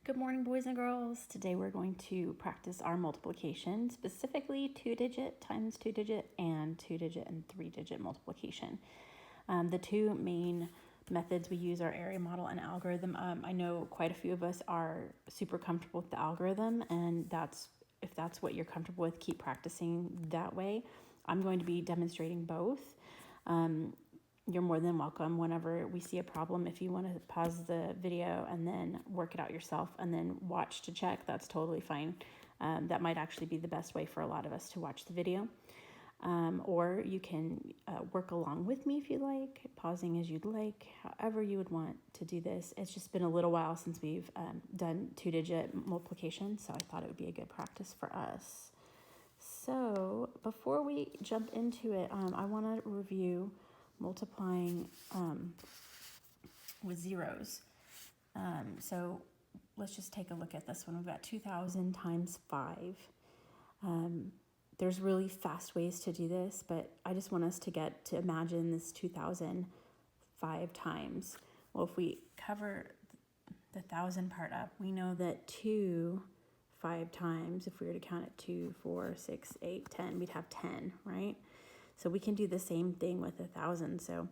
Good morning, boys and girls. Today we're going to practice our multiplication, specifically 2-digit times 2-digit and 2-digit and 3-digit multiplication. The two main methods we use are area model and algorithm. I know quite a few of us are super comfortable with the algorithm, and if that's what you're comfortable with, keep practicing that way. I'm going to be demonstrating both. You're more than welcome whenever we see a problem. If you want to pause the video and then work it out yourself and then watch to check, that's totally fine. That might actually be the best way for a lot of us to watch the video. Or you can work along with me if you like, pausing as you'd like, however you would want to do this. It's just been a little while since we've done 2-digit multiplication, so I thought it would be a good practice for us. So before we jump into it, I want to review multiplying with zeros. So let's just take a look at this one. We've got 2,000 times 5. There's really fast ways to do this, but I just want us to get to imagine this 2,000 5 times. Well, if we cover the 1,000 part up, we know that 2 5 times, if we were to count it 2, 4, 6, 8, 10, we'd have 10, right? So we can do the same thing with 1,000. So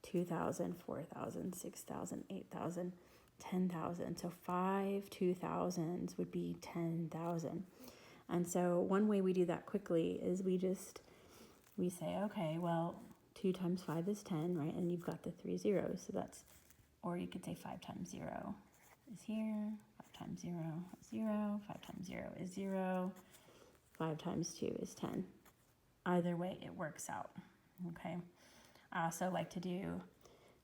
2,000, 4,000, 6,000, 8,000, 10,000. So 5 2,000s would be 10,000. And so one way we do that quickly is we say, okay, well, 2 times 5 is 10, right? And you've got the 3 zeros. So that's, or you could say 5 times 0 is here, 5 times 0 is 0, 5 times 0 is 0, 5 times 2 is 10. Either way, it works out, okay? I also like to do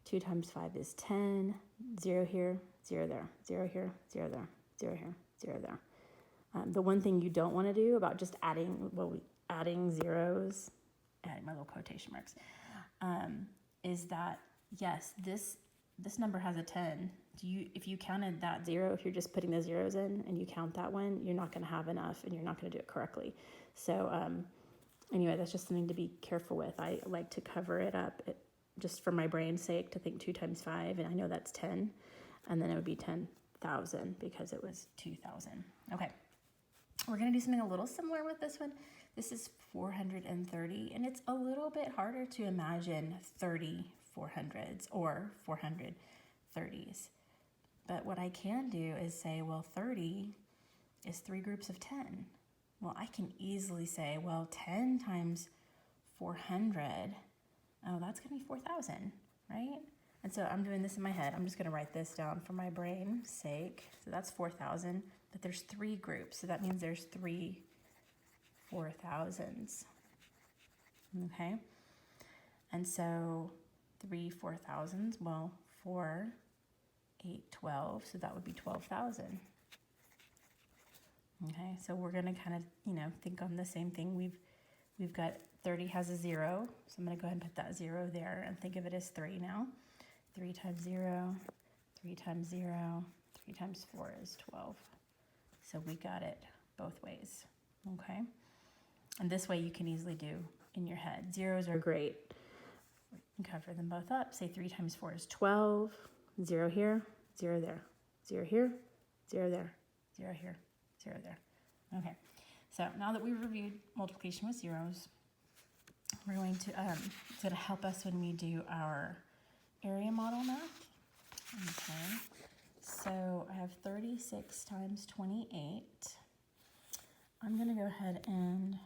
2 times 5 is 10, 0 here, 0 there, 0 here, 0 there, 0 here, 0 there. The one thing you don't want to do about just adding zeros, adding my little quotation marks, is that, yes, this number has a 10. If you counted that 0, if you're just putting the zeros in and you count that one, you're not going to have enough and you're not going to do it correctly. So anyway, that's just something to be careful with. I like to cover it up just for my brain's sake, to think 2 times 5, and I know that's 10, and then it would be 10,000 because it was 2,000. Okay, we're going to do something a little similar with this one. This is 430, and it's a little bit harder to imagine 30 400s or 430s. But what I can do is say, well, 30 is 3 groups of 10. Well, I can easily say, well, 10 times 400, oh, that's going to be 4,000, right? And so I'm doing this in my head. I'm just going to write this down for my brain's sake. So that's 4,000, but there's 3 groups. So that means there's 3 4,000s, okay? And so 3 4,000s, well, 4, 8, 12, so that would be 12,000. Okay, so we're gonna kind of, think on the same thing. We've got 30 has a 0, so I'm gonna go ahead and put that 0 there and think of it as 3 now. 3 times 0, 3 times 0, 3 times 4 is 12. So we got it both ways, okay? And this way you can easily do in your head. Zeros are great. We can cover them both up. Say 3 times 4 is 12. 0 here, 0 there. 0 here, 0 there. 0 here, 0 there. Okay, so now that we've reviewed multiplication with zeros, we're going to, it's going to help us when we do our area model math. Okay, so I have 36 times 28. I'm going to go ahead and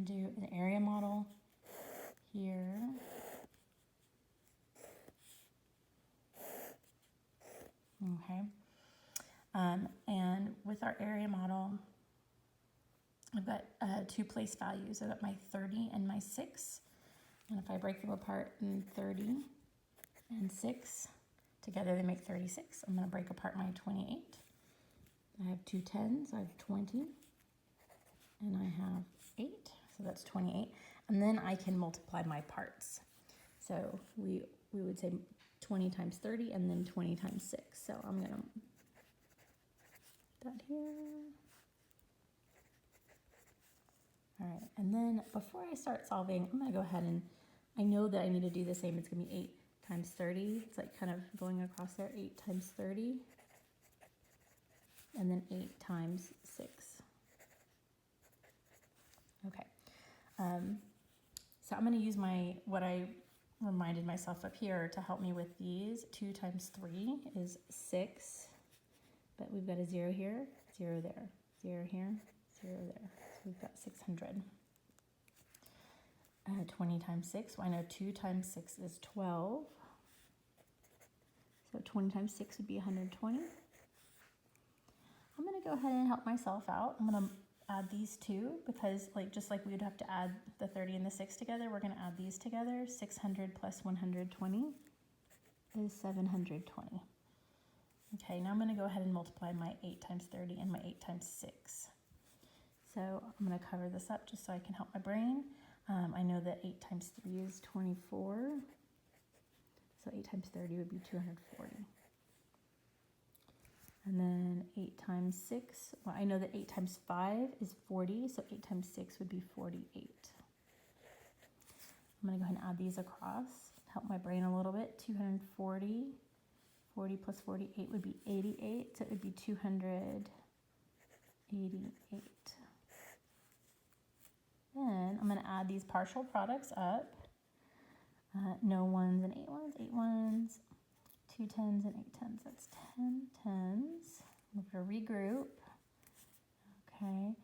do an area model here. Okay, and with our area model, I've got 2 place values. I've got my 30 and my 6, and if I break them apart in 30 and 6, together they make 36. I'm going to break apart my 28. I have 2 10s, I have 20, and I have 8, so that's 28. And then I can multiply my parts. So we would say 20 times 30 and then 20 times 6. So I'm going to put that here. All right, and then before I start solving, I'm going to go ahead and I know that I need to do the same. It's going to be 8 times 30. It's like kind of going across there. 8 times 30. And then 8 times 6. Okay. So I'm going to use what I reminded myself of here to help me with these. 2 times 3 is 6. But we've got a 0 here, 0 there, 0 here, 0 there. So we've got 600. 20 times 6. Well, I know 2 times 6 is 12. So 20 times 6 would be 120. I'm going to go ahead and help myself out. I'm going to add these two because just like we would have to add the 30 and the 6 together, we're going to add these together. 600 plus 120 is 720. Okay, now I'm going to go ahead and multiply my 8 times 30 and my 8 times 6. So I'm going to cover this up just so I can help my brain. I know that 8 times 3 is 24. So 8 times 30 would be 240. And then 8 times 6, well, I know that 8 times 5 is 40, so 8 times 6 would be 48. I'm going to go ahead and add these across, help my brain a little bit. 240, 40 plus 48 would be 88, so it would be 288. Then I'm going to add these partial products up. No ones and 8 ones, 8 ones. 2 10s and 8 10s. That's 10 10s. We're going to regroup. Okay.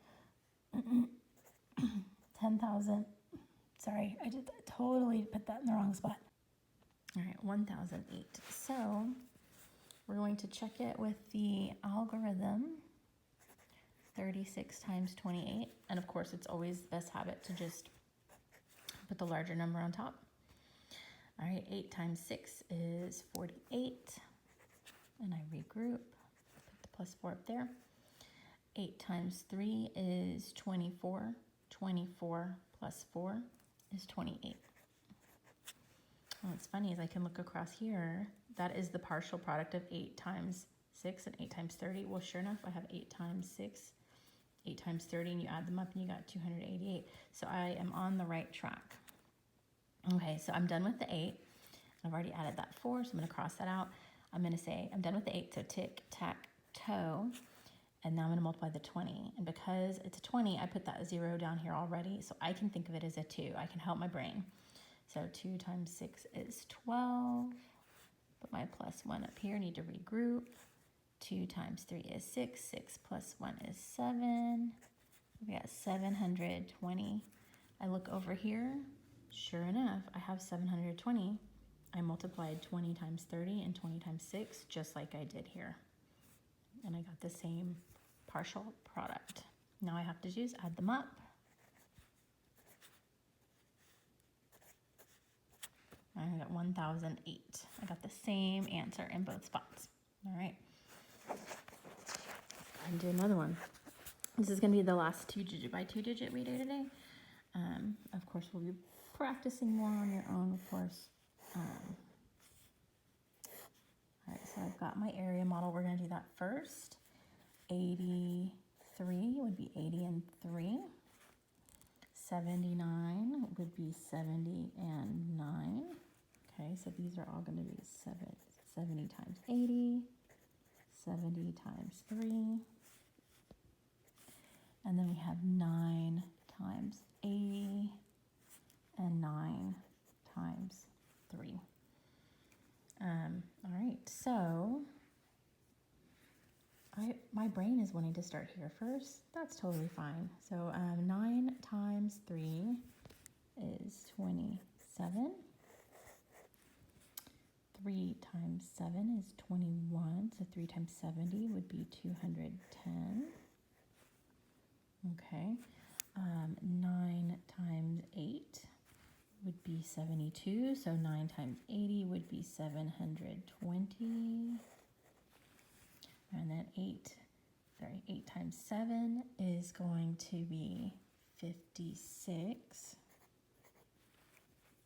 10,000. Sorry, I totally put that in the wrong spot. All right, 1,008. So we're going to check it with the algorithm. 36 times 28. And of course, it's always the best habit to just put the larger number on top. All right, 8 times 6 is 48, and I regroup, put the plus 4 up there. 8 times 3 is 24, 24 plus 4 is 28. What's funny is I can look across here, that is the partial product of 8 times 6 and 8 times 30. Well, sure enough, I have 8 times 6, 8 times 30, and you add them up and you got 288. So I am on the right track. Okay, so I'm done with the 8. I've already added that 4, so I'm going to cross that out. I'm going to say I'm done with the 8, so tick, tack, toe. And now I'm going to multiply the 20. And because it's a 20, I put that 0 down here already, so I can think of it as a 2. I can help my brain. So 2 times 6 is 12. Put my plus 1 up here, need to regroup. 2 times 3 is 6. 6 plus 1 is 7. We got 720. I look over here. Sure enough, I have 720. I multiplied 20 times 30 and 20 times 6, just like I did here. And I got the same partial product. Now I have to just add them up. I got 1,008. I got the same answer in both spots. All right. And do another one. This is going to be the last 2-digit by 2-digit we do today. Of course, we'll be practicing more on your own, of course. All right, so I've got my area model. We're going to do that first. 83 would be 80 and 3. 79 would be 70 and 9. Okay, so these are all going to be 70 times 80, 70 times 3. And then we have 9 times 80 and 9 times 3. All right, so my brain is wanting to start here first. That's totally fine. So 9 times 3 is 27. 3 times 7 is 21. So 3 times 70 would be 210. Okay. 9 times 8 would be 72. So 9 times 80 would be 720. And then 8 times 7 is going to be 56.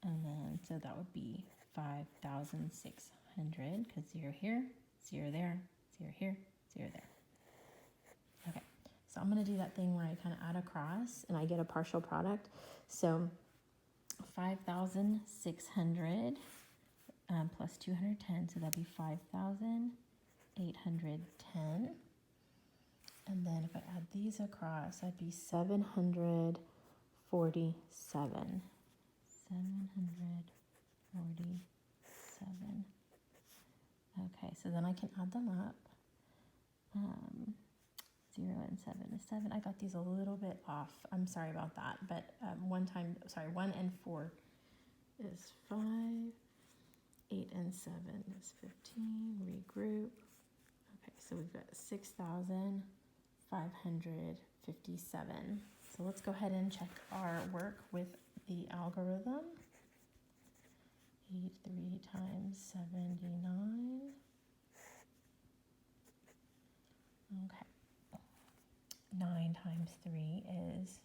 And then, so that would be 5,600, because 0 here, 0 there, 0 here, 0 there. Okay, so I'm going to do that thing where I kind of add across and I get a partial product. So 5,600 plus 210, so that'd be 5,810. And then if I add these across, that'd be 747. 747. Okay, so then I can add them up. 0 and 7 is 7. I got these a little bit off. I'm sorry about that. But 1 and 4 is 5. 8 and 7 is 15. Regroup. Okay, so we've got 6,557. So let's go ahead and check our work with the algorithm. 83 times 79. Okay. 9 times 3 is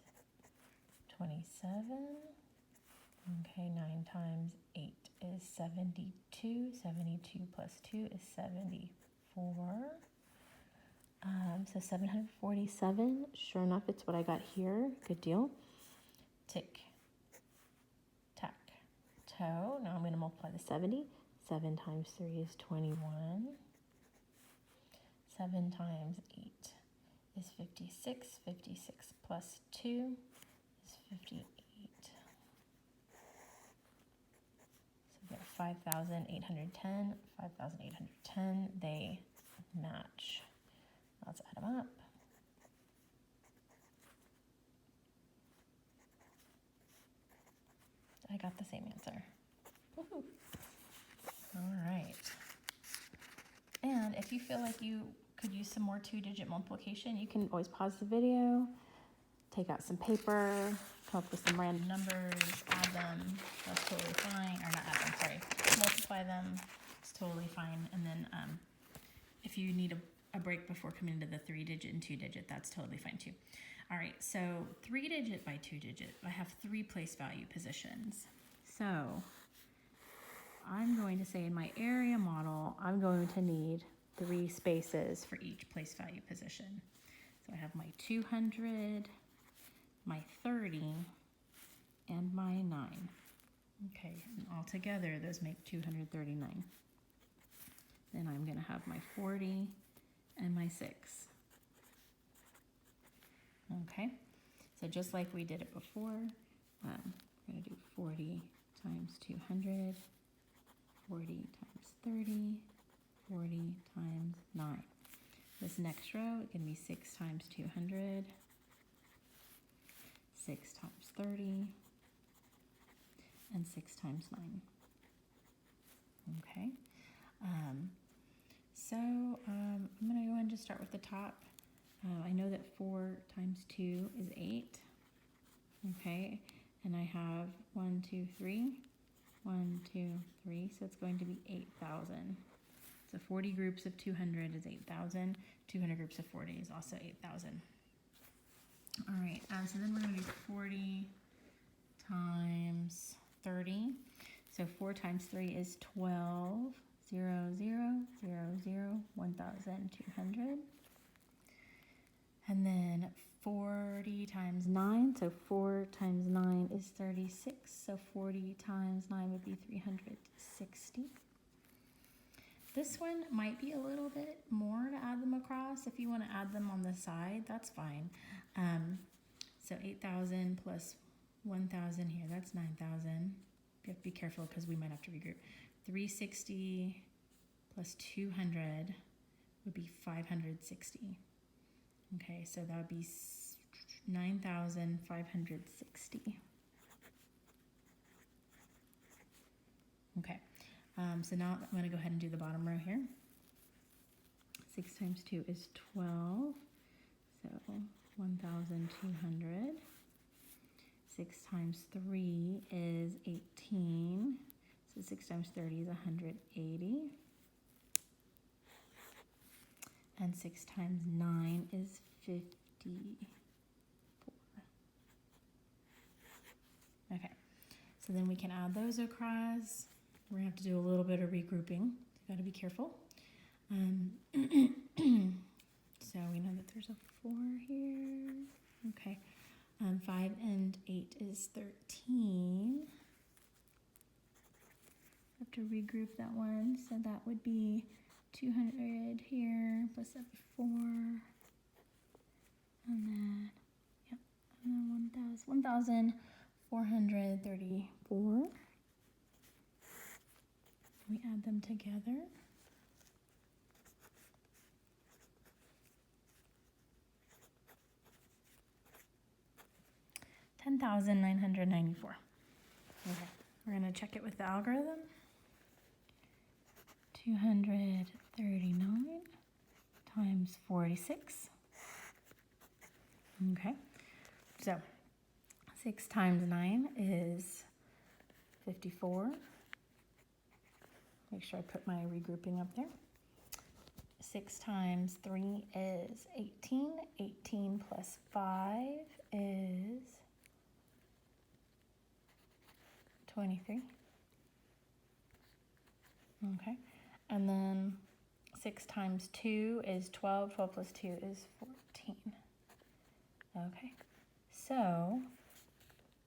27. Okay, 9 times 8 is 72. 72 plus 2 is 74. So 747. Sure enough, it's what I got here. Good deal. Tick, tack, toe. Now I'm going to multiply the 70. 7 times 3 is 21. 7 times 8 is 56. 56 plus 2 is 58. So we've got 5,810, 5,810. They match. Let's add them up. I got the same answer. Woohoo. All right. And if you feel like you could use some more 2-digit multiplication, you can always pause the video, take out some paper, come up with some random numbers, add them. That's totally fine. Or not add them, sorry. Multiply them. It's totally fine. And then if you need a break before coming into the 3-digit and 2-digit, that's totally fine too. All right, so 3-digit by 2-digit, I have 3 place value positions. So I'm going to say in my area model, I'm going to need 3 spaces for each place value position. So I have my 200, my 30, and my 9. Okay, and all together, those make 239. Then I'm going to have my 40 and my 6. Okay, so just like we did it before, I'm going to do 40 times 200, 40 times 30, 40 times 9. This next row is going to be 6 times 200, 6 times 30, and 6 times 9. Okay, so I'm going to go ahead and just start with the top. I know that 4 times 2 is 8. Okay, and I have 1, 2, 3. 1, 2, 3, so it's going to be 8,000. So 40 groups of 200 is 8,000. 200 groups of 40 is also 8,000. All right, so then we're going to do 40 times 30. So 4 times 3 is 12. 0, 0, 0, 0, 1,200. And then 40 times 9, so 4 times 9 is 36, so 40 times 9 would be 360. This one might be a little bit more to add them across. If you want to add them on the side, that's fine. So 8,000 plus 1,000 here, that's 9,000. You have to be careful because we might have to regroup. 360 plus 200 would be 560. Okay, so that would be 9,560. Okay, so now I'm going to go ahead and do the bottom row here. 6 times 2 is 12, so 1,200. 6 times 3 is 18, so 6 times 30 is 180. And 6 times 9 is 54. Okay, so then we can add those across. We're going to have to do a little bit of regrouping. You got to be careful. So we know that there's a 4 here. Okay, 5 and 8 is 13. have to regroup that one. So that would be 200 here plus 74. And then, yep, and then 1,434. We add them together. $10,994. Okay, we're gonna check it with the algorithm. 239 times 46. Okay, so 6 times 9 is 54. Make sure I put my regrouping up there. 6 times 3 is 18. 18 plus 5 is 23. Okay, and then 6 times 2 is 12. 12 plus 2 is 14. Okay, so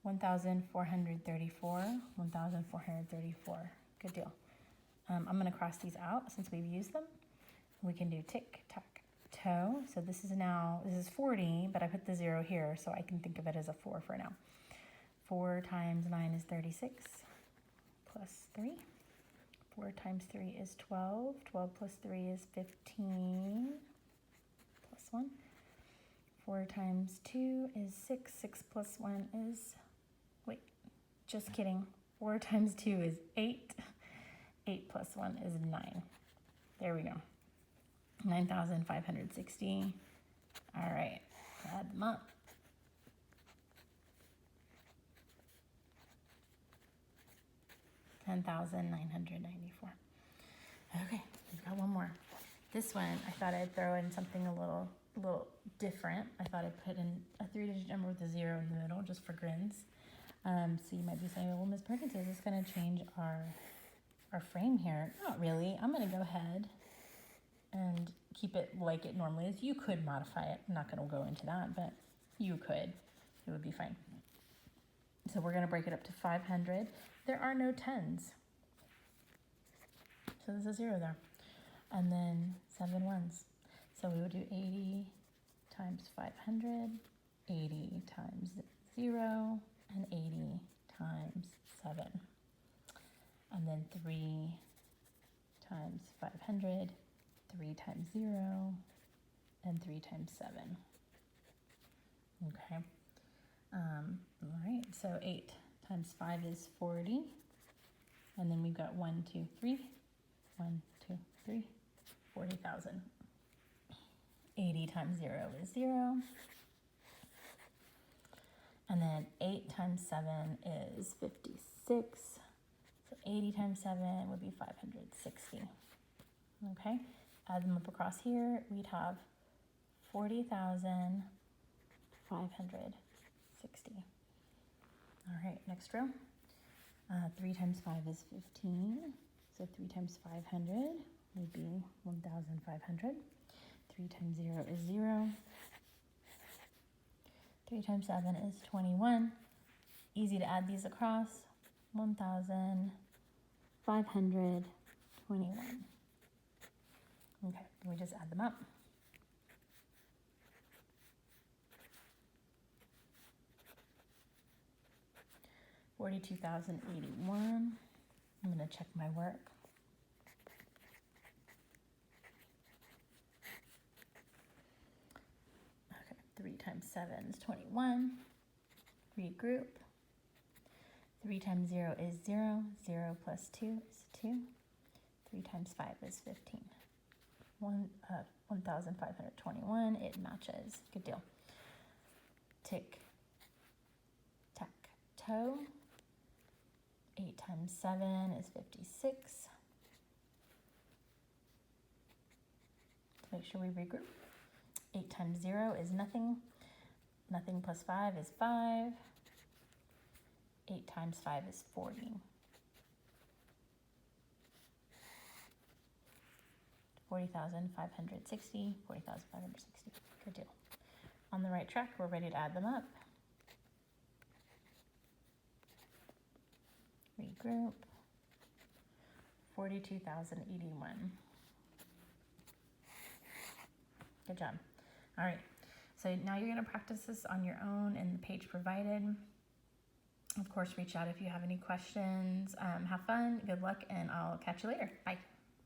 1,434, 1,434. Good deal. I'm going to cross these out since we've used them. We can do tic-tac-toe. So this is 40, but I put the 0 here so I can think of it as a 4 for now. 4 times 9 is 36 plus 3. 4 times 3 is 12. 12 plus 3 is 15 plus 1. 4 times 2 is 6. 6 plus 1 is, wait, just kidding. 4 times 2 is 8. 8 plus 1 is 9. There we go. 9,560. All right, add them up. $10,994. Okay, we've got one more. This one, I thought I'd throw in something a little different. I thought I'd put in a 3-digit number with a 0 in the middle, just for grins. So you might be saying, well, Ms. Perkins, is this going to change our frame here? Not really. I'm going to go ahead and keep it like it normally is. You could modify it. I'm not going to go into that, but you could. It would be fine. So we're going to break it up to 500. There are no 10s. So there's a 0 there. And then 7 ones. So we would do 80 times 500, 80 times 0, and 80 times 7. And then 3 times 500, 3 times 0, and 3 times 7. Okay. All right, so 8 times 5 is 40. And then we've got 1, 2, 3. 1, 2, 3. 40,000. 80 times 0 is 0. And then 8 times 7 is 56. So 80 times 7 would be 560. Okay, add them up across here. We'd have 40,560. All right, next row. 3 times 5 is 15. So 3 times 500 would be 1,500. 3 times 0 is 0. 3 times 7 is 21. Easy to add these across. 1,521. Okay, we just add them up. $42,081. I'm going to check my work. Okay, 3 times 7 is 21. Regroup. 3 times 0 is 0. 0 plus 2 is 2. 3 times 5 is 15. 1,521. It matches. Good deal. Tick, tack, toe. 8 times 7 is 56. Make sure we regroup. 8 times 0 is nothing. Nothing plus 5 is 5. 8 times 5 is 40. 40,560, 40,560. Good deal. On the right track, we're ready to add them up. Regroup. 42,081. Good job. All right. So now you're going to practice this on your own in the page provided. Of course, reach out if you have any questions. Have fun. Good luck, and I'll catch you later. Bye.